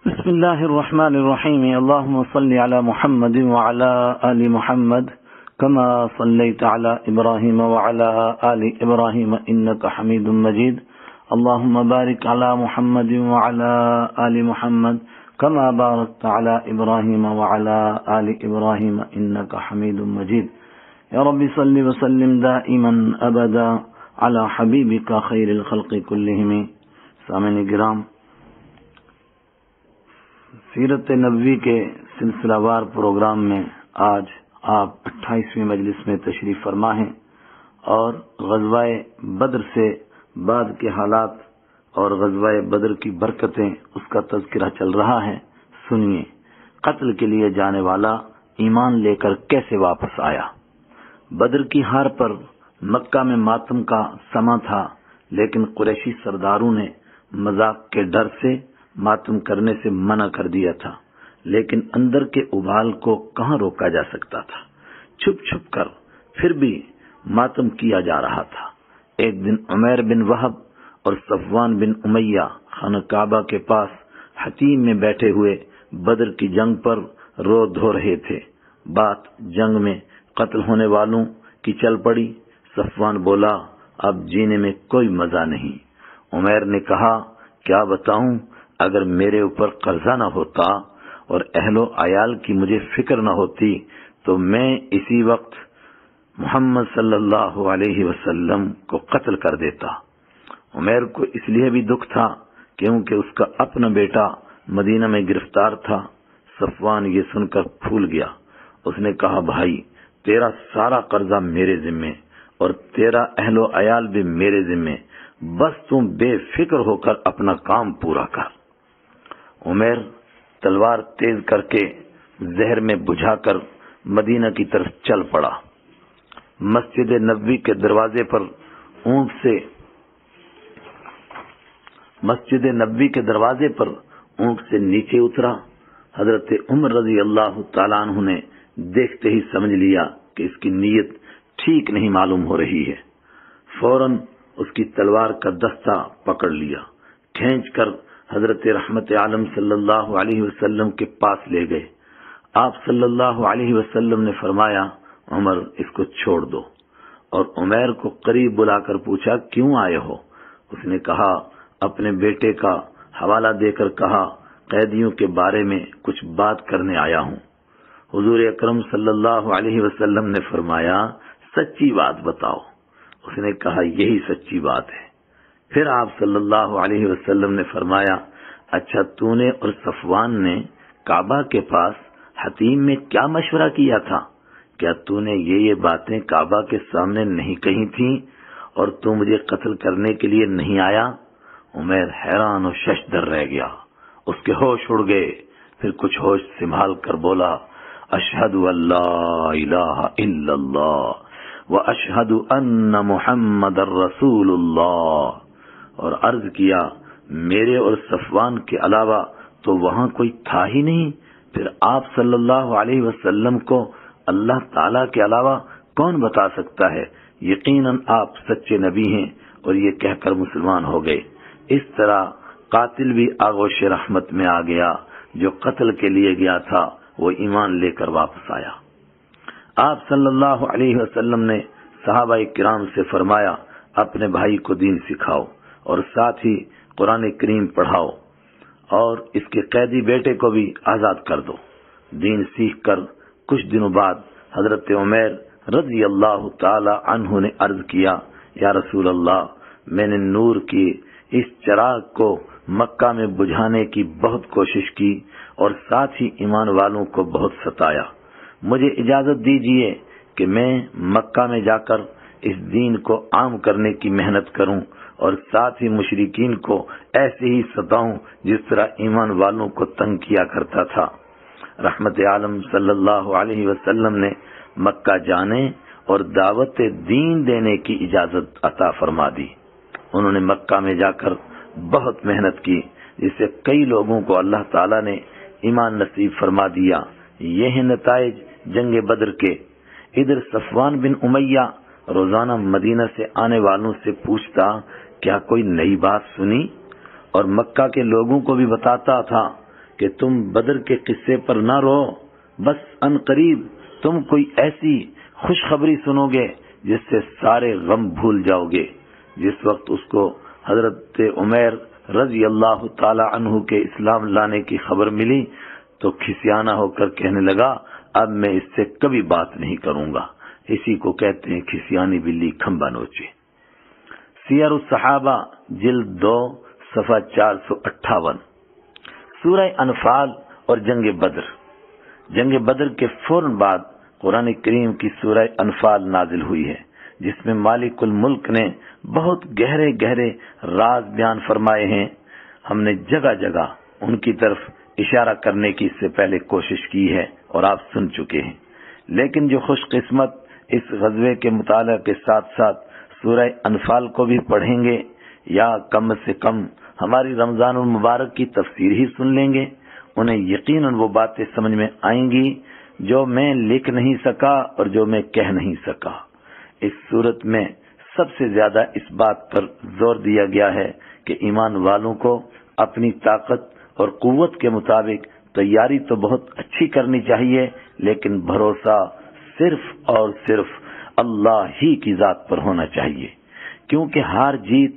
بسم الله الرحمن الرحيم. اللهم صل على محمد وعلى آل محمد كما صليت على إبراهيم وعلى آل إبراهيم إنك حميد مجيد. اللهم بارك على محمد وعلى آل محمد كما باركت على إبراهيم وعلى آل إبراهيم إنك حميد مجيد. يا رب صل وسلم دائما أبدا على حبيبك خير الخلق كلهم. سامعین کرام، سیرت نبوی کے سلسلہ وار پروگرام میں آج آپ 28ویں مجلس میں تشریف فرما ہیں اور غزوہ بدر سے بعد کے حالات اور غزوہ بدر کی برکتیں اس کا تذکرہ چل رہا ہے. سنیے، قتل کے لیے جانے والا ایمان لے کر کیسے واپس آیا. بدر کی ہار پر مکہ میں ماتم کا سما تھا، لیکن قریشی سرداروں نے مذاق کے ڈر سے ماتم کرنے سے منع کر دیا تھا، لیکن اندر کے ابال کو کہاں روکا جا سکتا تھا. چھپ چھپ کر پھر بھی ماتم کیا جا رہا تھا. ایک دن عمیر بن وہب اور صفوان بن امیہ خانہ کعبہ کے پاس حتیم میں بیٹھے ہوئے بدر کی جنگ پر رو دھو رہے تھے. بات جنگ میں قتل ہونے والوں کی چل پڑی. صفوان بولا، اب جینے میں کوئی مزہ نہیں. عمیر نے کہا، کیا بتاؤں، اگر میرے اوپر قرضہ نہ ہوتا اور اہل و عیال کی مجھے فکر نہ ہوتی تو میں اسی وقت محمد صلی اللہ علیہ وسلم کو قتل کر دیتا. عمیر کو اس لیے بھی دکھ تھا کیونکہ اس کا اپنا بیٹا مدینہ میں گرفتار تھا. صفوان یہ سن کر پھول گیا. اس نے کہا، بھائی، تیرا سارا قرضہ میرے ذمے اور تیرا اہل و عیال بھی میرے ذمے، بس تم بے فکر ہو کر اپنا کام پورا کر. عمیر تلوار تیز کر کے زہر میں بجھا کر مدینہ کی طرف چل پڑا. مسجد نبوی کے دروازے پر اونٹ سے نیچے اترا. حضرت عمر رضی اللہ تعالیٰ عنہ نے دیکھتے ہی سمجھ لیا کہ اس کی نیت ٹھیک نہیں معلوم ہو رہی ہے. فوراً اس کی تلوار کا دستہ پکڑ لیا. کھینچ کر حضرت رحمت عالم صلی اللہ علیہ وسلم کے پاس لے گئے. آپ صلی اللہ علیہ وسلم نے فرمایا، عمر، اس کو چھوڑ دو. اور عمیر کو قریب بلا کر پوچھا، کیوں آئے ہو؟ اس نے کہا، اپنے بیٹے کا حوالہ دے کر کہا، قیدیوں کے بارے میں کچھ بات کرنے آیا ہوں. حضور اکرم صلی اللہ علیہ وسلم نے فرمایا، سچی بات بتاؤ. اس نے کہا، یہی سچی بات ہے. پھر آپ صلی اللہ علیہ وسلم نے فرمایا، اچھا، تو نے اور صفوان نے کعبہ کے پاس حتیم میں کیا مشورہ کیا تھا؟ کیا تو نے یہ باتیں کعبہ کے سامنے نہیں کہی تھیں اور تو مجھے قتل کرنے کے لیے نہیں آیا؟ عمیر حیران و ششدر رہ گیا. اس کے ہوش اڑ گئے. پھر کچھ ہوش سنبھال کر بولا، اشہد ان لا الہ الا اللہ واشہد ان محمد رسول اللہ، اور عرض کیا، میرے اور صفوان کے علاوہ تو وہاں کوئی تھا ہی نہیں. پھر آپ صلی اللہ علیہ وسلم کو اللہ تعالیٰ کے علاوہ کون بتا سکتا ہے؟ یقیناً آپ سچے نبی ہیں. اور یہ کہہ کر مسلمان ہو گئے. اس طرح قاتل بھی آغوش رحمت میں آ گیا. جو قتل کے لیے گیا تھا وہ ایمان لے کر واپس آیا. آپ صلی اللہ علیہ وسلم نے صحابہ کرام سے فرمایا، اپنے بھائی کو دین سکھاؤ اور ساتھ ہی قرآن کریم پڑھاؤ اور اس کے قیدی بیٹے کو بھی آزاد کر دو. دین سیکھ کر کچھ دنوں بعد حضرت عمیر رضی اللہ تعالی عنہ نے عرض کیا، یا رسول اللہ، میں نے نور کی اس چراغ کو مکہ میں بجھانے کی بہت کوشش کی اور ساتھ ہی ایمان والوں کو بہت ستایا. مجھے اجازت دیجیے کہ میں مکہ میں جا کر اس دین کو عام کرنے کی محنت کروں اور ساتھ ہی مشرکین کو ایسے ہی ستاؤں جس طرح ایمان والوں کو تنگ کیا کرتا تھا. رحمت عالم صلی اللہ علیہ وسلم نے مکہ جانے اور دعوت دین دینے کی اجازت عطا فرما دی. انہوں نے مکہ میں جا کر بہت محنت کی، جس سے کئی لوگوں کو اللہ تعالیٰ نے ایمان نصیب فرما دیا. یہ ہیں نتائج جنگ بدر کے. ادھر صفوان بن امیہ روزانہ مدینہ سے آنے والوں سے پوچھتا، کیا کوئی نئی بات سنی؟ اور مکہ کے لوگوں کو بھی بتاتا تھا کہ تم بدر کے قصے پر نہ رو، بس ان قریب تم کوئی ایسی خوشخبری سنو گے جس سے سارے غم بھول جاؤ گے۔ جس وقت اس کو حضرت عمیر رضی اللہ تعالی عنہ کے اسلام لانے کی خبر ملی تو کھسیانہ ہو کر کہنے لگا اب میں اس سے کبھی بات نہیں کروں گا۔ اسی کو کہتے ہیں کھسیانی بلی کھمبا نوچے۔ سیر الصحابہ جلد 2 صفحہ 458۔ سورہ انفال اور جنگ بدر۔ جنگ بدر کے فوراً بعد قرآن کریم کی سورہ انفال نازل ہوئی ہے، جس میں مالک الملک نے بہت گہرے گہرے راز بیان فرمائے ہیں۔ ہم نے جگہ جگہ ان کی طرف اشارہ کرنے کی اس سے پہلے کوشش کی ہے اور آپ سن چکے ہیں، لیکن جو خوش قسمت اس غزوے کے مطالعہ کے ساتھ ساتھ سورہ انفال کو بھی پڑھیں گے یا کم سے کم ہماری رمضان المبارک کی تفسیر ہی سن لیں گے، انہیں یقیناً وہ باتیں سمجھ میں آئیں گی جو میں لکھ نہیں سکا اور جو میں کہہ نہیں سکا۔ اس صورت میں سب سے زیادہ اس بات پر زور دیا گیا ہے کہ ایمان والوں کو اپنی طاقت اور قوت کے مطابق تیاری تو بہت اچھی کرنی چاہیے، لیکن بھروسہ صرف اور صرف اللہ ہی کی ذات پر ہونا چاہیے، کیونکہ ہار جیت،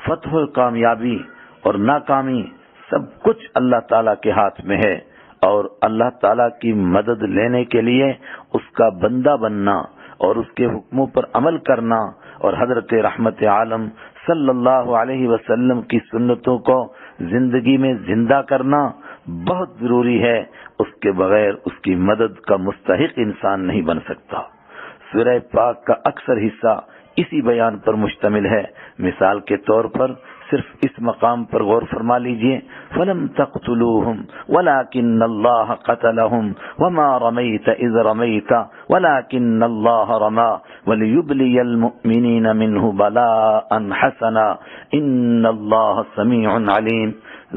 فتح و کامیابی اور ناکامی سب کچھ اللہ تعالیٰ کے ہاتھ میں ہے، اور اللہ تعالیٰ کی مدد لینے کے لیے اس کا بندہ بننا اور اس کے حکموں پر عمل کرنا اور حضرت رحمت عالم صلی اللہ علیہ وسلم کی سنتوں کو زندگی میں زندہ کرنا بہت ضروری ہے۔ اس کے بغیر اس کی مدد کا مستحق انسان نہیں بن سکتا۔ سورہ پاک کا اکثر حصہ اسی بیان پر مشتمل ہے۔ مثال کے طور پر صرف اس مقام پر غور فرما لیجئے، فَلَمْ تَقْتُلُوهُمْ وَلَكِنَّ اللَّهَ قَتَلَهُمْ وَمَا رَمَيْتَ إِذْ رَمَيْتَ وَلَكِنَّ اللَّهَ رَمَى وَلِيُبْلِيَ الْمُؤْمِنِينَ مِنْهُ بَلَاءً حَسَنًا إِنَّ اللَّهَ سَمِيعٌ عَلِيمٌ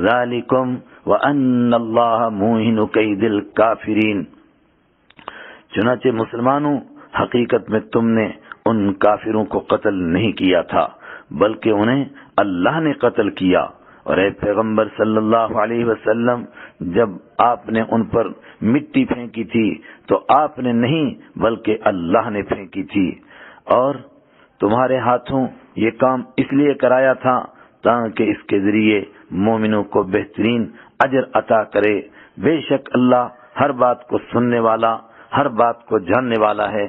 ذَلِكُمْ وَأَنَّ اللَّهَ مُوهِنُ كَيْدِ الْكَافِرِينَ۔ چنانچہ مسلمانوں، حقیقت میں تم نے ان کافروں کو قتل نہیں کیا تھا بلکہ انہیں اللہ نے قتل کیا، اور اے پیغمبر صلی اللہ علیہ وسلم جب آپ نے ان پر مٹی پھینکی تھی تو آپ نے نہیں بلکہ اللہ نے پھینکی تھی، اور تمہارے ہاتھوں یہ کام اس لیے کرایا تھا تاکہ اس کے ذریعے مومنوں کو بہترین اجر عطا کرے۔ بے شک اللہ ہر بات کو سننے والا، ہر بات کو جاننے والا ہے۔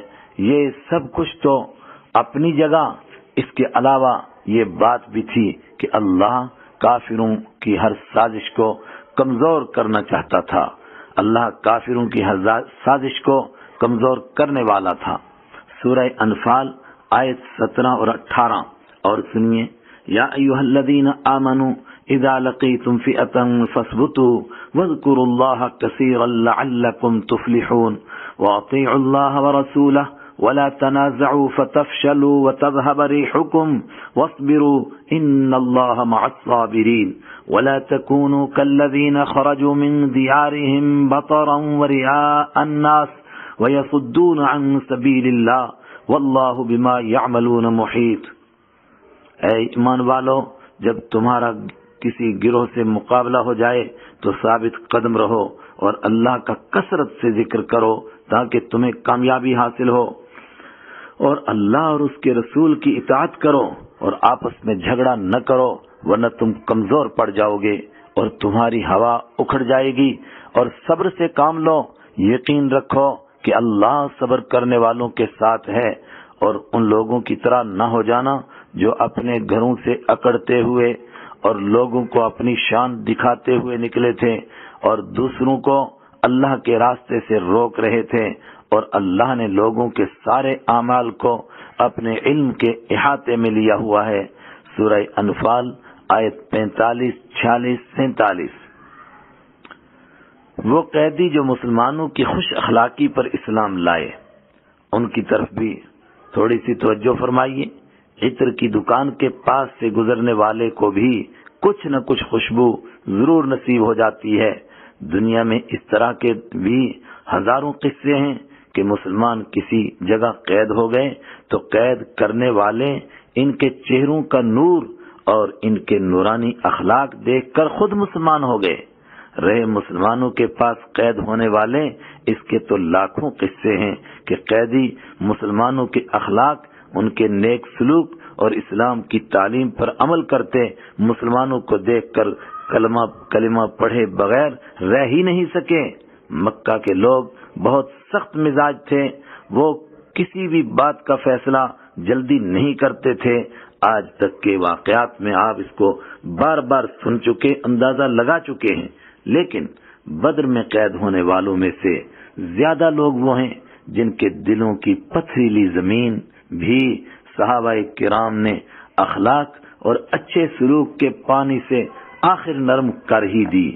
یہ سب کچھ تو اپنی جگہ، اس کے علاوہ یہ بات بھی تھی کہ اللہ کافروں کی ہر سازش کو کمزور کرنا چاہتا تھا۔ اللہ کافروں کی ہر سازش کو کمزور کرنے والا تھا۔ سورہ انفال آیت 17 اور 18 اور سنیے، یا ایھا الذین آمنوا اذا لقیتم فئۃ فاثبتوا واذکروا اللہ کثیرا لعلکم تفلحون واطیعوا اللہ ورسولہ ولا تنازعوا فتفشلوا وتذهب ريحكم واصبروا ان الله مع الصابرين ولا تكونوا كالذين خرجوا من ديارهم بطرا ورئاء الناس ويصدون عن سبيل الله والله بما يعملون محيط۔ اے ایمان والو، جب تمہارا کسی گروہ سے مقابلہ ہو جائے تو ثابت قدم رہو اور اللہ کا کثرت سے ذکر کرو تاکہ تمہیں کامیابی حاصل ہو، اور اللہ اور اس کے رسول کی اطاعت کرو اور آپس میں جھگڑا نہ کرو ورنہ تم کمزور پڑ جاؤ گے اور تمہاری ہوا اکھڑ جائے گی، اور صبر سے کام لو، یقین رکھو کہ اللہ صبر کرنے والوں کے ساتھ ہے، اور ان لوگوں کی طرح نہ ہو جانا جو اپنے گھروں سے اکڑتے ہوئے اور لوگوں کو اپنی شان دکھاتے ہوئے نکلے تھے اور دوسروں کو اللہ کے راستے سے روک رہے تھے، اور اللہ نے لوگوں کے سارے اعمال کو اپنے علم کے احاطے میں لیا ہوا ہے۔ سورہ انفال آیت 45، 46، 47۔ وہ قیدی جو مسلمانوں کی خوش اخلاقی پر اسلام لائے، ان کی طرف بھی تھوڑی سی توجہ فرمائیے۔ عطر کی دکان کے پاس سے گزرنے والے کو بھی کچھ نہ کچھ خوشبو ضرور نصیب ہو جاتی ہے۔ دنیا میں اس طرح کے بھی ہزاروں قصے ہیں کہ مسلمان کسی جگہ قید ہو گئے تو قید کرنے والے ان کے چہروں کا نور اور ان کے نورانی اخلاق دیکھ کر خود مسلمان ہو گئے۔ رہے مسلمانوں کے پاس قید ہونے والے، اس کے تو لاکھوں قصے ہیں کہ قیدی مسلمانوں کے اخلاق، ان کے نیک سلوک اور اسلام کی تعلیم پر عمل کرتے مسلمانوں کو دیکھ کر کلمہ پڑھے بغیر رہ ہی نہیں سکے۔ مکہ کے لوگ بہت سخت مزاج تھے، وہ کسی بھی بات کا فیصلہ جلدی نہیں کرتے تھے۔ آج تک کے واقعات میں آپ اس کو بار بار سن چکے، اندازہ لگا چکے ہیں، لیکن بدر میں قید ہونے والوں میں سے زیادہ لوگ وہ ہیں جن کے دلوں کی پتھریلی زمین بھی صحابہ کرام نے اخلاق اور اچھے سلوک کے پانی سے آخر نرم کر ہی دی،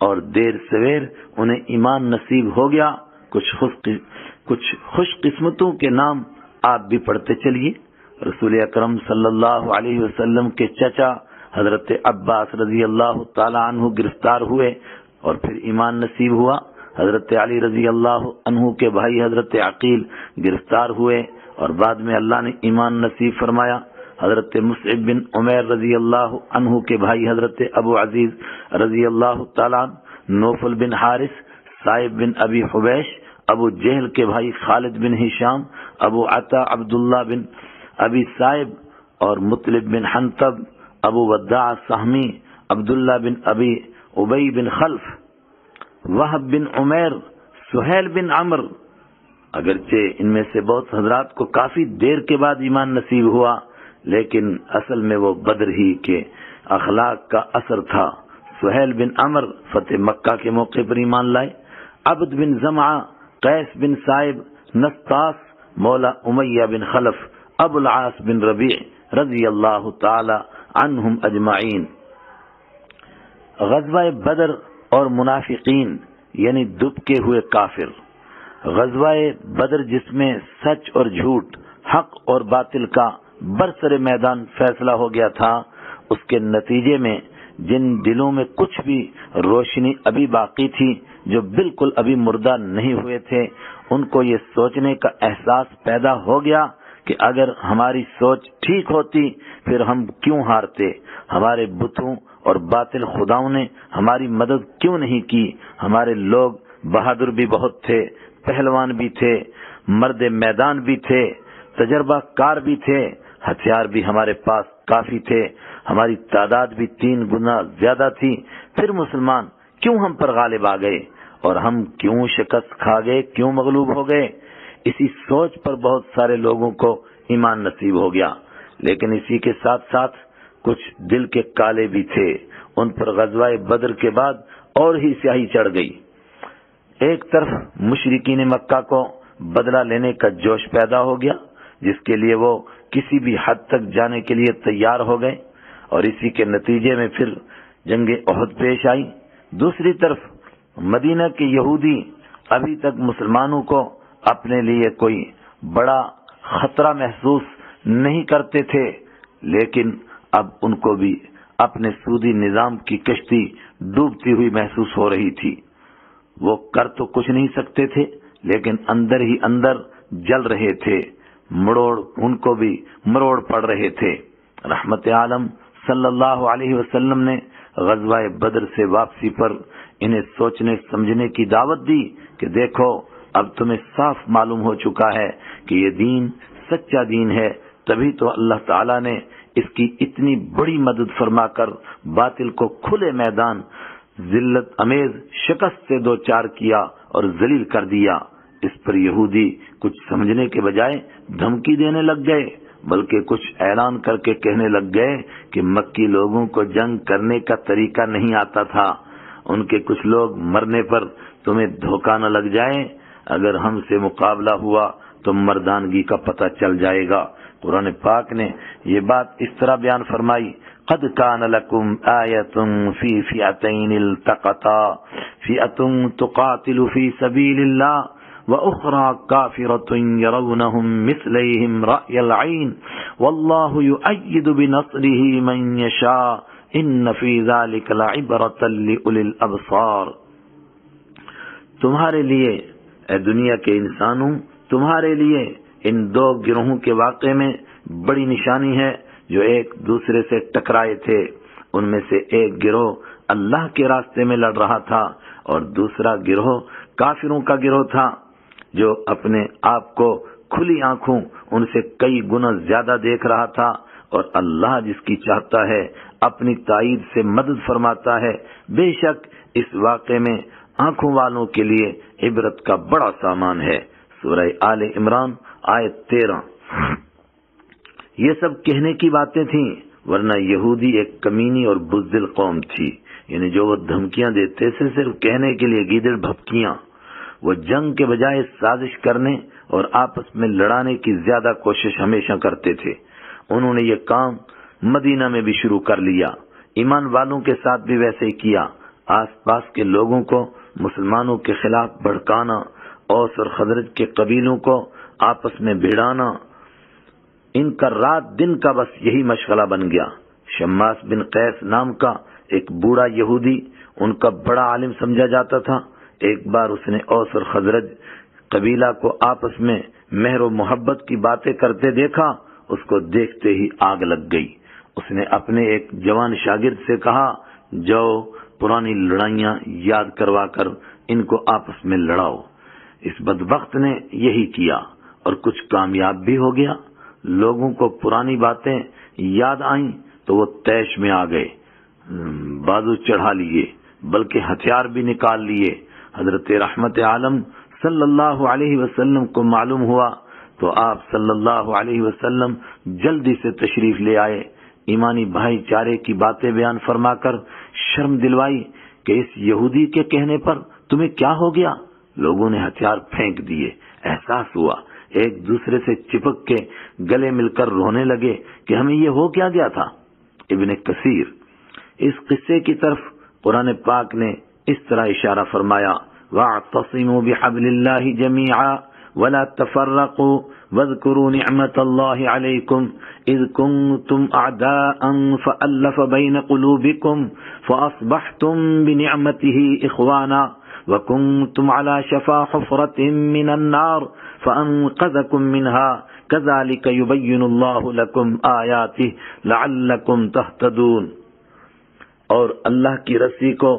اور دیر سویر انہیں ایمان نصیب ہو گیا۔ کچھ خوش قسمتوں کے نام آپ بھی پڑھتے چلیے۔ رسول اکرم صلی اللہ علیہ وسلم کے چچا حضرت عباس رضی اللہ تعالی عنہ گرفتار ہوئے اور پھر ایمان نصیب ہوا۔ حضرت علی رضی اللہ عنہ کے بھائی حضرت عقیل گرفتار ہوئے اور بعد میں اللہ نے ایمان نصیب فرمایا۔ حضرت مصعب بن عمیر رضی اللہ عنہ کے بھائی حضرت ابو عزیز رضی اللہ تعالی عنہ، نوفل بن حارث، صائب بن ابی حبیش، ابو جہل کے بھائی خالد بن ہشام، ابو عطا عبداللہ بن ابی صائب اور مطلب بن حنطب، ابو وداع سہمی، عبداللہ بن ابی ابی بن خلف، وہب بن عمیر، سہیل بن عمر۔ اگرچہ ان میں سے بہت حضرات کو کافی دیر کے بعد ایمان نصیب ہوا، لیکن اصل میں وہ بدر ہی کے اخلاق کا اثر تھا۔ سہیل بن عمر فتح مکہ کے موقع پر ایمان لائے۔ عبد بن زمعہ، قیس بن صائب، نسطاس مولا امیہ بن خلف، ابو العاص بن ربیع رضی اللہ تعالی عنہم اجمعین۔ غزوہ بدر اور منافقین یعنی دبکے ہوئے کافر۔ غزوہ بدر جس میں سچ اور جھوٹ، حق اور باطل کا برسر میدان فیصلہ ہو گیا تھا، اس کے نتیجے میں جن دلوں میں کچھ بھی روشنی ابھی باقی تھی، جو بالکل ابھی مردہ نہیں ہوئے تھے، ان کو یہ سوچنے کا احساس پیدا ہو گیا کہ اگر ہماری سوچ ٹھیک ہوتی پھر ہم کیوں ہارتے، ہمارے بتوں اور باطل خداؤں نے ہماری مدد کیوں نہیں کی۔ ہمارے لوگ بہادر بھی بہت تھے، پہلوان بھی تھے، مرد میدان بھی تھے، تجربہ کار بھی تھے، ہتھیار بھی ہمارے پاس کافی تھے، ہماری تعداد بھی 3 گنا زیادہ تھی، پھر مسلمان کیوں ہم پر غالب آ گئے اور ہم کیوں شکست کھا گئے، کیوں مغلوب ہو گئے۔ اسی سوچ پر بہت سارے لوگوں کو ایمان نصیب ہو گیا، لیکن اسی کے ساتھ ساتھ کچھ دل کے کالے بھی تھے، ان پر غزوہ بدر کے بعد اور ہی سیاہی چڑھ گئی۔ ایک طرف مشرکین مکہ کو بدلہ لینے کا جوش پیدا ہو گیا، جس کے لیے وہ کسی بھی حد تک جانے کے لیے تیار ہو گئے، اور اسی کے نتیجے میں پھر جنگ احد پیش آئی۔ دوسری طرف مدینہ کے یہودی ابھی تک مسلمانوں کو اپنے لیے کوئی بڑا خطرہ محسوس نہیں کرتے تھے، لیکن اب ان کو بھی اپنے سودی نظام کی کشتی ڈوبتی ہوئی محسوس ہو رہی تھی۔ وہ کر تو کچھ نہیں سکتے تھے، لیکن اندر ہی اندر جل رہے تھے، ان کو بھی مروڑ پڑ رہے تھے۔ رحمت عالم صلی اللہ علیہ وسلم نے غزوہ بدر سے واپسی پر انہیں سوچنے سمجھنے کی دعوت دی کہ دیکھو، اب تمہیں صاف معلوم ہو چکا ہے کہ یہ دین سچا دین ہے، تبھی تو اللہ تعالیٰ نے اس کی اتنی بڑی مدد فرما کر باطل کو کھلے میدان ذلت امیز شکست سے دوچار کیا اور ذلیل کر دیا۔ اس پر یہودی کچھ سمجھنے کے بجائے دھمکی دینے لگ گئے، بلکہ کچھ اعلان کر کے کہنے لگ گئے کہ مکی لوگوں کو جنگ کرنے کا طریقہ نہیں آتا تھا، ان کے کچھ لوگ مرنے پر تمہیں دھوکہ نہ لگ جائے، اگر ہم سے مقابلہ ہوا تو مردانگی کا پتہ چل جائے گا۔ قرآن پاک نے یہ بات اس طرح بیان فرمائی، قد کان لکم آیۃ فی فئتین التقطا فئۃ تقاتل فی سبیل اللہ وأخرى كافرة يرونهم مثليهم رأي العين والله يؤيد بنصره من يشاء إن في ذلك لعبرة لأولي الأبصار۔ تمہارے لیے اے دنیا کے انسانوں، تمہارے لیے ان دو گروہوں کے واقعے میں بڑی نشانی ہے جو ایک دوسرے سے ٹکرائے تھے۔ ان میں سے ایک گروہ اللہ کے راستے میں لڑ رہا تھا، اور دوسرا گروہ کافروں کا گروہ تھا جو اپنے آپ کو کھلی آنکھوں ان سے کئی گنا زیادہ دیکھ رہا تھا، اور اللہ جس کی چاہتا ہے اپنی تائید سے مدد فرماتا ہے۔ بے شک اس واقعے میں آنکھوں والوں کے لیے عبرت کا بڑا سامان ہے۔ سورہ آل عمران آیت 13۔ یہ سب کہنے کی باتیں تھیں، ورنہ یہودی ایک کمینی اور بزدل قوم تھی، یعنی جو وہ دھمکیاں دیتے تھے صرف کہنے کے لیے، گیدڑ بھپکیاں۔ وہ جنگ کے بجائے سازش کرنے اور آپس میں لڑانے کی زیادہ کوشش ہمیشہ کرتے تھے۔ انہوں نے یہ کام مدینہ میں بھی شروع کر لیا، ایمان والوں کے ساتھ بھی ویسے ہی کیا۔ آس پاس کے لوگوں کو مسلمانوں کے خلاف بھڑکانا، اوس اور خزرج کے قبیلوں کو آپس میں بھیڑانا، ان کا رات دن کا بس یہی مشغلہ بن گیا۔ شماس بن قیس نام کا ایک بوڑھا یہودی ان کا بڑا عالم سمجھا جاتا تھا۔ ایک بار اس نے اوس اور خزرج قبیلہ کو آپس میں مہر و محبت کی باتیں کرتے دیکھا، اس کو دیکھتے ہی آگ لگ گئی۔ اس نے اپنے ایک جوان شاگرد سے کہا، جاؤ پرانی لڑائیاں یاد کروا کر ان کو آپس میں لڑاؤ۔ اس بدبخت نے یہی کیا اور کچھ کامیاب بھی ہو گیا۔ لوگوں کو پرانی باتیں یاد آئیں تو وہ طیش میں آ گئے، بازو چڑھا لیے، بلکہ ہتھیار بھی نکال لیے۔ حضرت رحمت عالم صلی اللہ علیہ وسلم کو معلوم ہوا تو آپ صلی اللہ علیہ وسلم جلدی سے تشریف لے آئے، ایمانی بھائی چارے کی باتیں بیان فرما کر شرم دلوائی کہ اس یہودی کے کہنے پر تمہیں کیا ہو گیا؟ لوگوں نے ہتھیار پھینک دیے۔ احساس ہوا، ایک دوسرے سے چپک کے گلے مل کر رونے لگے کہ ہمیں یہ ہو کیا گیا تھا۔ ابن کثیر اس قصے کی طرف قرآن پاک نے اس طرح اشارہ فرمایا، وَاعْتَصِمُوا بِحَبْلِ اللَّهِ جَمِيعًا وَلَا تَفَرَّقُوا وَاذْكُرُوا نِعْمَةَ اللَّهِ عَلَيْكُمْ إِذْ كُنْتُمْ أَعْدَاءً فَأَلَّفَ بَيْنَ قُلُوبِكُمْ فَأَصْبَحْتُمْ بِنِعْمَتِهِ إِخْوَانًا وَكُنْتُمْ عَلَى شَفَا حُفْرَةٍ مِّنَ النَّارِ فَأَنْقَذَكُم مِّنْهَا كَذَلِكَ يُبَيِّنُ اللَّهُ لَكُمْ آيَاتِهِ لَعَلَّكُمْ تَهْتَدُونَ۔ اور اللہ کی رسی کو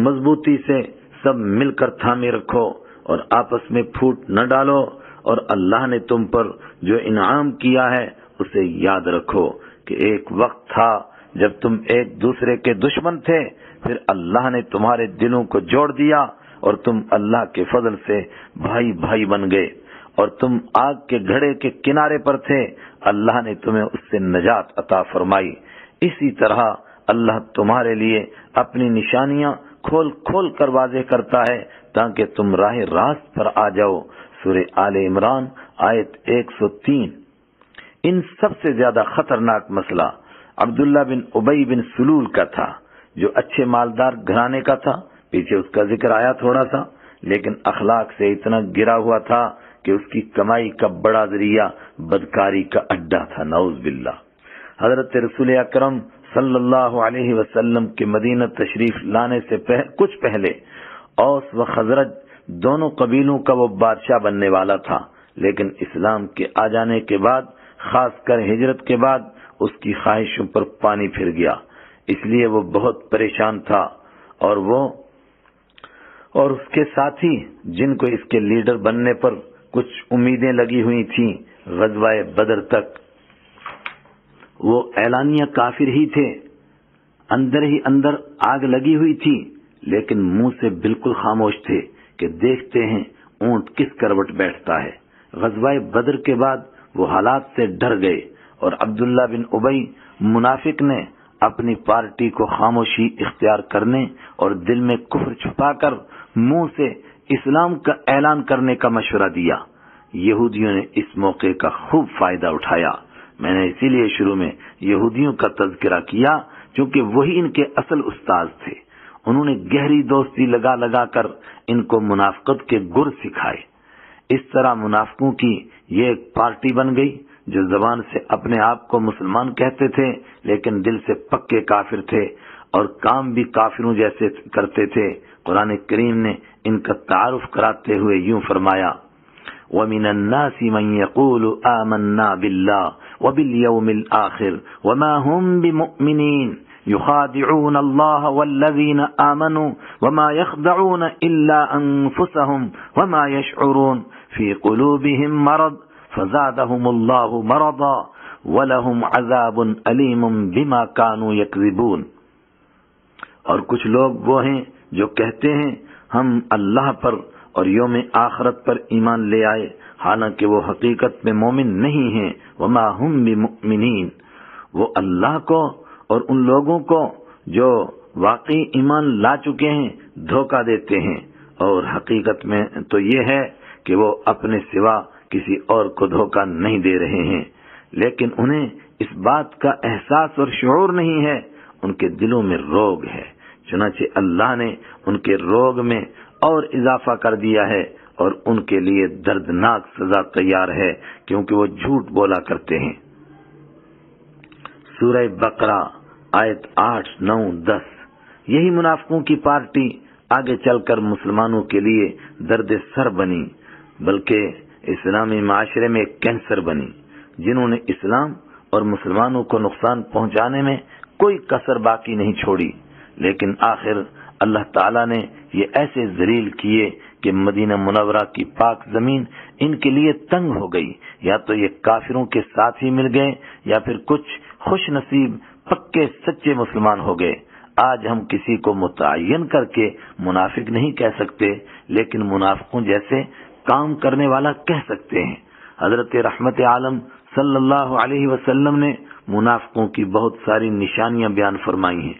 مضبوطی سے سب مل کر تھامے رکھو اور آپس میں پھوٹ نہ ڈالو، اور اللہ نے تم پر جو انعام کیا ہے اسے یاد رکھو کہ ایک وقت تھا جب تم ایک دوسرے کے دشمن تھے، پھر اللہ نے تمہارے دلوں کو جوڑ دیا اور تم اللہ کے فضل سے بھائی بھائی بن گئے، اور تم آگ کے گھڑے کے کنارے پر تھے، اللہ نے تمہیں اس سے نجات عطا فرمائی۔ اسی طرح اللہ تمہارے لیے اپنی نشانیاں کھول کھول کر واضح کرتا ہے تاکہ تم راہ راست پر آ جاؤ۔ سورہ آل عمران آیت 103۔ ان سب سے زیادہ خطرناک مسئلہ عبداللہ بن ابی بن سلول کا تھا، جو اچھے مالدار گھرانے کا تھا۔ پیچھے اس کا ذکر آیا تھوڑا سا، لیکن اخلاق سے اتنا گرا ہوا تھا کہ اس کی کمائی کا بڑا ذریعہ بدکاری کا اڈا تھا، نعوذ باللہ۔ حضرت رسول اکرم صلی اللہ علیہ وسلم کے مدینہ تشریف لانے سے کچھ پہلے اوس و خزرج دونوں قبیلوں کا وہ بادشاہ بننے والا تھا، لیکن اسلام کے آ جانے کے بعد، خاص کر ہجرت کے بعد، اس کی خواہشوں پر پانی پھر گیا، اس لیے وہ بہت پریشان تھا، اور اس کے ساتھی جن کو اس کے لیڈر بننے پر کچھ امیدیں لگی ہوئی تھیں، غزوہ بدر تک وہ اعلانیہ کافر ہی تھے، اندر ہی اندر آگ لگی ہوئی تھی، لیکن منہ سے بالکل خاموش تھے کہ دیکھتے ہیں اونٹ کس کروٹ بیٹھتا ہے۔ غزوہ بدر کے بعد وہ حالات سے ڈر گئے، اور عبداللہ بن ابی منافق نے اپنی پارٹی کو خاموشی اختیار کرنے اور دل میں کفر چھپا کر منہ سے اسلام کا اعلان کرنے کا مشورہ دیا۔ یہودیوں نے اس موقع کا خوب فائدہ اٹھایا۔ میں نے اسی لیے شروع میں یہودیوں کا تذکرہ کیا، کیونکہ وہی ان کے اصل استاذ تھے۔ انہوں نے گہری دوستی لگا لگا کر ان کو منافقت کے گر سکھائے۔ اس طرح منافقوں کی یہ ایک پارٹی بن گئی جو زبان سے اپنے آپ کو مسلمان کہتے تھے، لیکن دل سے پکے کافر تھے اور کام بھی کافروں جیسے کرتے تھے۔ قرآن کریم نے ان کا تعارف کراتے ہوئے یوں فرمایا، وَمِنَ النَّاسِ مَن يَقُولُ آمَنَّا بِاللَّهِ وَبِالْيَوْمِ الْآخِرِ وَمَا هُمْ بِمُؤْمِنِينَ۔ يخادعون الله والذين آمنوا وما يخدعون إلا أنفسهم وما يشعرون في قلوبهم مرض فزادهم الله مرضا وَلَهُمْ عَذَابٌ أَلِيمٌ بِمَا كَانُوا يَكْذِبُونَ۔ اور کچھ لوگ وہ ہیں جو کہتے ہیں ہم اللہ پر اور یوم آخرت پر ایمان لے آئے، حالانکہ وہ حقیقت میں مومن نہیں ہیں۔ وَمَا هُمْ بِمُؤْمِنِينَ، وہ اللہ کو اور ان لوگوں کو جو واقعی ایمان لا چکے ہیں دھوکہ دیتے ہیں، اور حقیقت میں تو یہ ہے کہ وہ اپنے سوا کسی اور کو دھوکہ نہیں دے رہے ہیں، لیکن انہیں اس بات کا احساس اور شعور نہیں ہے، ان کے دلوں میں روگ ہے، چنانچہ اللہ نے ان کے روگ میں اور اضافہ کر دیا ہے، اور ان کے لیے دردناک سزا تیار ہے کیونکہ وہ جھوٹ بولا کرتے ہیں۔ سورہ بقرہ آیت 8، 9، 10۔ یہی منافقوں کی پارٹی آگے چل کر مسلمانوں کے لیے درد سر بنی، بلکہ اسلامی معاشرے میں ایک کینسر بنی، جنہوں نے اسلام اور مسلمانوں کو نقصان پہنچانے میں کوئی کسر باقی نہیں چھوڑی، لیکن آخر اللہ تعالیٰ نے یہ ایسے ذلیل کیے کہ مدینہ منورہ کی پاک زمین ان کے لیے تنگ ہو گئی، یا تو یہ کافروں کے ساتھ ہی مل گئے یا پھر کچھ خوش نصیب پکے سچے مسلمان ہو گئے۔ آج ہم کسی کو متعین کر کے منافق نہیں کہہ سکتے، لیکن منافقوں جیسے کام کرنے والا کہہ سکتے ہیں۔ حضرت رحمت عالم صلی اللہ علیہ وسلم نے منافقوں کی بہت ساری نشانیاں بیان فرمائی ہیں۔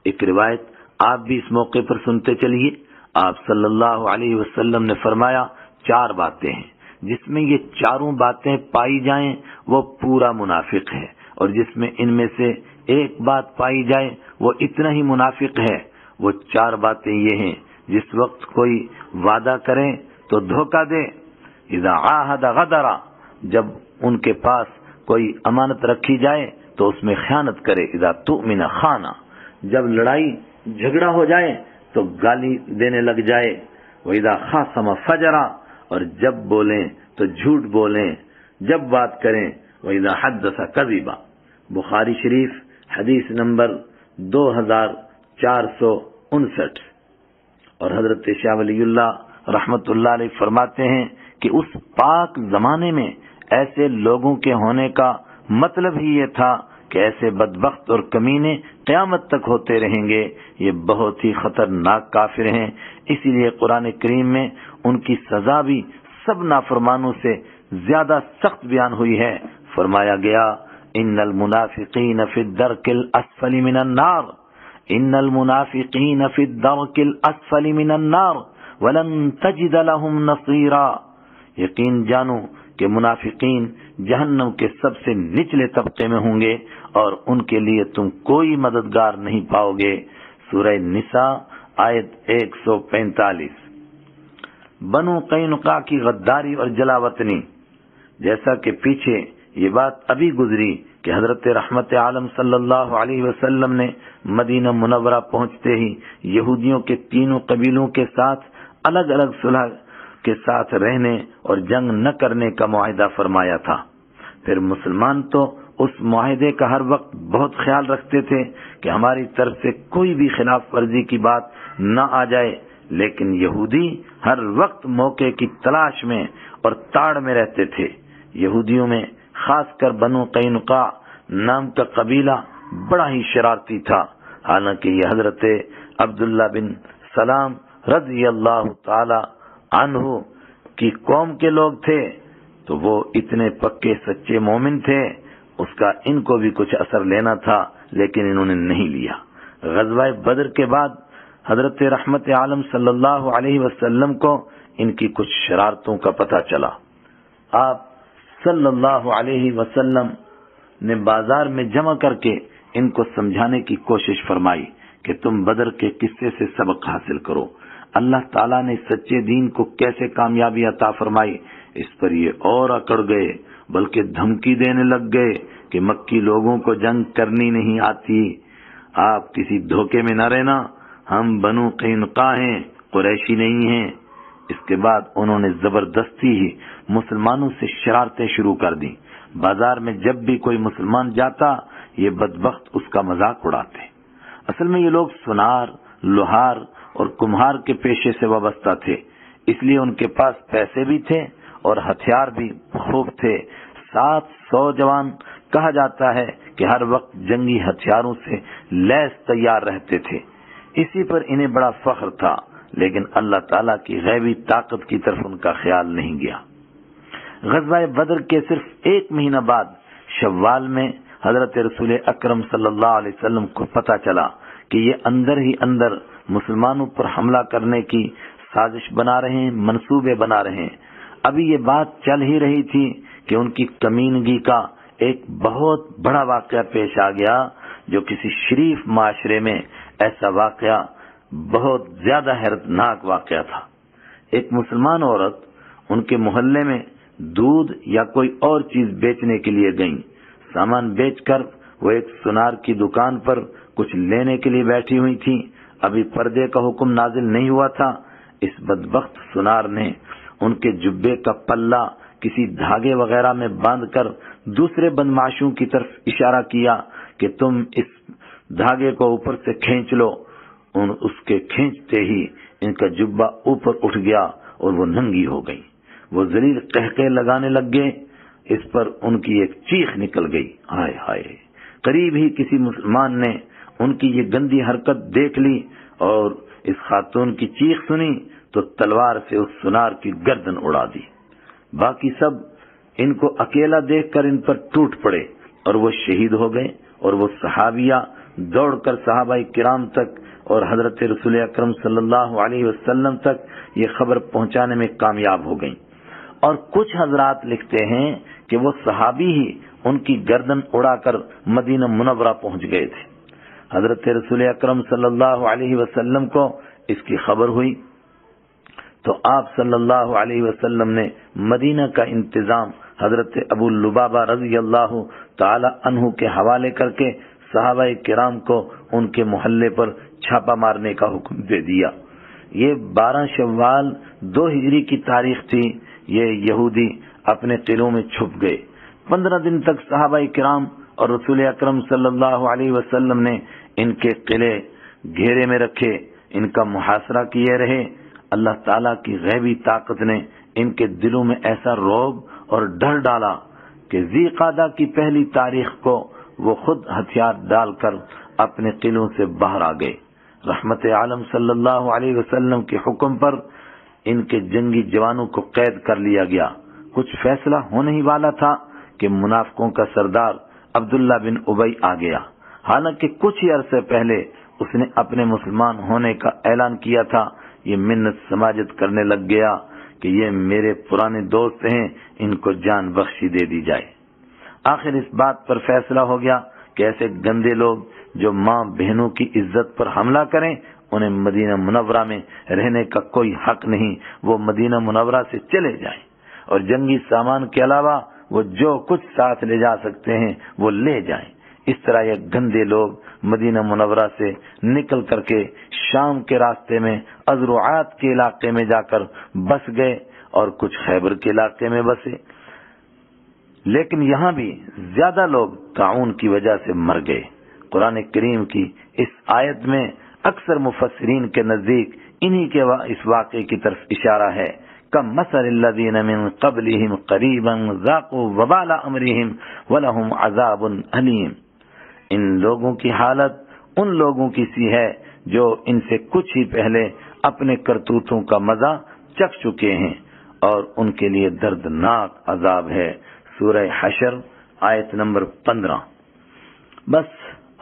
ایک روایت آپ بھی اس موقع پر سنتے چلیے۔ آپ صلی اللہ علیہ وسلم نے فرمایا 4 باتیں ہیں، جس میں یہ چاروں باتیں پائی جائیں وہ پورا منافق ہے، اور جس میں ان میں سے ایک بات پائی جائے وہ اتنا ہی منافق ہے۔ وہ 4 باتیں یہ ہیں: جس وقت کوئی وعدہ کرے تو دھوکہ دے، اذا عاہد غدر، جب ان کے پاس کوئی امانت رکھی جائے تو اس میں خیانت کرے، اذا تؤمن خانہ، جب لڑائی جھگڑا ہو جائے تو گالی دینے لگ جائے، وَإِذَا خَاصَمَ فَجَرَ، اور جب بولیں تو جھوٹ بولیں، جب بات کریں، وَإِذَا حَدَّثَ كَذِبَ۔ بخاری شریف حدیث نمبر 2459۔ اور حضرت شاہ ولی اللہ رحمت اللہ علیہ فرماتے ہیں کہ اس پاک زمانے میں ایسے لوگوں کے ہونے کا مطلب ہی یہ تھا کہ ایسے بدبخت اور کمینے قیامت تک ہوتے رہیں گے، یہ بہت ہی خطرناک کافر ہیں۔ اسی لیے قرآن کریم میں ان کی سزا بھی سب نافرمانوں سے زیادہ سخت بیان ہوئی ہے۔ فرمایا گیا ان المنافقین فی الدرک الاسفل من النار، ان المنافقین فی الدرک الاسفل من النار ولن تجد لهم نصیرا، یقین جانو کہ منافقین جہنم کے سب سے نچلے طبقے میں ہوں گے اور ان کے لیے تم کوئی مددگار نہیں پاؤ گے۔ سورہ نساء آیت 145۔ بنو قینقاع کی غداری اور جلاوطنی، جیسا کہ پیچھے یہ بات ابھی گزری کہ حضرت رحمت عالم صلی اللہ علیہ وسلم نے مدینہ منورہ پہنچتے ہی یہودیوں کے 3 قبیلوں کے ساتھ الگ الگ صلح کے ساتھ رہنے اور جنگ نہ کرنے کا معاہدہ فرمایا تھا۔ پھر مسلمان تو اس معاہدے کا ہر وقت بہت خیال رکھتے تھے کہ ہماری طرف سے کوئی بھی خلاف ورزی کی بات نہ آ جائے، لیکن یہودی ہر وقت موقع کی تلاش میں اور تاڑ میں رہتے تھے۔ یہودیوں میں خاص کر بنو قینقاع نام کا قبیلہ بڑا ہی شرارتی تھا، حالانکہ یہ حضرت عبداللہ بن سلام رضی اللہ تعالی عنہ کی قوم کے لوگ تھے، تو وہ اتنے پکے سچے مومن تھے، اس کا ان کو بھی کچھ اثر لینا تھا، لیکن انہوں نے نہیں لیا۔ غزوہ بدر کے بعد حضرت رحمت عالم صلی اللہ علیہ وسلم کو ان کی کچھ شرارتوں کا پتہ چلا۔ آپ صلی اللہ علیہ وسلم نے بازار میں جمع کر کے ان کو سمجھانے کی کوشش فرمائی کہ تم بدر کے قصے سے سبق حاصل کرو، اللہ تعالیٰ نے سچے دین کو کیسے کامیابی عطا فرمائی۔ اس پر یہ اور اکڑ گئے، بلکہ دھمکی دینے لگ گئے کہ مکی لوگوں کو جنگ کرنی نہیں آتی، آپ کسی دھوکے میں نہ رہنا، ہم بنو قینقاع ہیں، قریشی نہیں ہیں۔ اس کے بعد انہوں نے زبردستی ہی مسلمانوں سے شرارتیں شروع کر دیں۔ بازار میں جب بھی کوئی مسلمان جاتا یہ بدبخت اس کا مذاق اڑاتے، اصل میں یہ لوگ سونار، لوہار اور کمہار کے پیشے سے وابستہ تھے، اس لیے ان کے پاس پیسے بھی تھے اور ہتھیار بھی خوب تھے۔ 700 جوان کہا جاتا ہے کہ ہر وقت جنگی ہتھیاروں سے لیس تیار رہتے تھے، اسی پر انہیں بڑا فخر تھا، لیکن اللہ تعالیٰ کی غیبی طاقت کی طرف ان کا خیال نہیں گیا۔ غزوہ بدر کے صرف 1 مہینہ بعد شوال میں حضرت رسول اکرم صلی اللہ علیہ وسلم کو پتہ چلا کہ یہ اندر ہی اندر مسلمانوں پر حملہ کرنے کی سازش بنا رہے ہیں، منصوبے بنا رہے ہیں۔ ابھی یہ بات چل ہی رہی تھی کہ ان کی کمینگی کا ایک بہت بڑا واقعہ پیش آ گیا، جو کسی شریف معاشرے میں ایسا واقعہ بہت زیادہ حیرتناک واقعہ تھا۔ ایک مسلمان عورت ان کے محلے میں دودھ یا کوئی اور چیز بیچنے کے لیے گئیں۔ سامان بیچ کر وہ ایک سونار کی دکان پر کچھ لینے کے لیے بیٹھی ہوئی تھی۔ ابھی پردے کا حکم نازل نہیں ہوا تھا۔ اس بدبخت سونار نے ان کے جبے کا پلہ کسی دھاگے وغیرہ میں باندھ کر دوسرے بدمعاشوں کی طرف اشارہ کیا کہ تم اس دھاگے کو اوپر سے کھینچ لو۔ اس کے کھینچتے ہی ان کا جبہ اوپر اٹھ گیا اور وہ ننگی ہو گئی۔ وہ ذلیل قہقہے لگانے لگ گئے۔ اس پر ان کی ایک چیخ نکل گئی، ہائے ہائے! قریب ہی کسی مسلمان نے ان کی یہ گندی حرکت دیکھ لی اور اس خاتون کی چیخ سنی تو تلوار سے اس سونار کی گردن اڑا دی۔ باقی سب ان کو اکیلا دیکھ کر ان پر ٹوٹ پڑے اور وہ شہید ہو گئے، اور وہ صحابیہ دوڑ کر صحابہ کرام تک اور حضرت رسول اکرم صلی اللہ علیہ وسلم تک یہ خبر پہنچانے میں کامیاب ہو گئیں۔ اور کچھ حضرات لکھتے ہیں کہ وہ صحابی ہی ان کی گردن اڑا کر مدینہ منورہ پہنچ گئے تھے۔ حضرت رسول اکرم صلی اللہ علیہ وسلم کو اس کی خبر ہوئی تو آپ صلی اللہ علیہ وسلم نے مدینہ کا انتظام حضرت ابو لبابہ رضی اللہ تعالی عنہ کے حوالے کر کے صحابہ کرام کو ان کے محلے پر چھاپا مارنے کا حکم دے دیا۔ یہ 12 شوال 2 ہجری کی تاریخ تھی۔ یہ یہودی اپنے قلعوں میں چھپ گئے۔ 15 دن تک صحابہ کرام اور رسول اکرم صلی اللہ علیہ وسلم نے ان کے قلعے گھیرے میں رکھے، ان کا محاصرہ کیے رہے۔ اللہ تعالیٰ کی غیبی طاقت نے ان کے دلوں میں ایسا رعب اور ڈر ڈالا کہ ذی قعدہ کی پہلی تاریخ کو وہ خود ہتھیار ڈال کر اپنے قلعوں سے باہر آ گئے۔ رحمت عالم صلی اللہ علیہ وسلم کے حکم پر ان کے جنگی جوانوں کو قید کر لیا گیا۔ کچھ فیصلہ ہونے ہی والا تھا کہ منافقوں کا سردار عبداللہ بن ابی آ گیا۔ حالانکہ کچھ ہی عرصے پہلے اس نے اپنے مسلمان ہونے کا اعلان کیا تھا۔ یہ منت سماجت کرنے لگ گیا کہ یہ میرے پرانے دوست ہیں، ان کو جان بخشی دے دی جائے۔ آخر اس بات پر فیصلہ ہو گیا کہ ایسے گندے لوگ جو ماں بہنوں کی عزت پر حملہ کریں انہیں مدینہ منورہ میں رہنے کا کوئی حق نہیں، وہ مدینہ منورہ سے چلے جائیں اور جنگی سامان کے علاوہ وہ جو کچھ ساتھ لے جا سکتے ہیں وہ لے جائیں۔ اس طرح یہ گندے لوگ مدینہ منورہ سے نکل کر کے شام کے راستے میں ازروعات کے علاقے میں جا کر بس گئے اور کچھ خیبر کے علاقے میں بسے، لیکن یہاں بھی زیادہ لوگ طاعون کی وجہ سے مر گئے۔ قرآن کریم کی اس آیت میں اکثر مفسرین کے نزدیک انہی کے اس واقعے کی طرف اشارہ ہے۔ کمثل الذین من قبلہم قریبا ذاقوا وبال امرہم ولہم عذاب علیم۔ ان لوگوں کی حالت ان لوگوں کی سی ہے جو ان سے کچھ ہی پہلے اپنے کرتوتوں کا مزہ چکھ چکے ہیں اور ان کے لیے دردناک عذاب ہے۔ سورہ حشر آیت نمبر 15۔ بس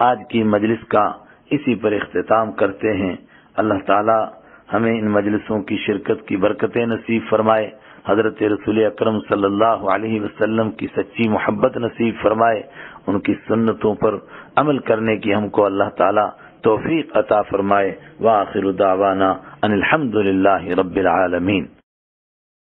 آج کی مجلس کا اسی پر اختتام کرتے ہیں۔ اللہ تعالی ہمیں ان مجلسوں کی شرکت کی برکتیں نصیب فرمائے، حضرت رسول اکرم صلی اللہ علیہ وسلم کی سچی محبت نصیب فرمائے، ان کی سنتوں پر عمل کرنے کی ہم کو اللہ تعالی توفیق عطا فرمائے۔ وآخر دعوانا ان الحمد للہ رب العالمین۔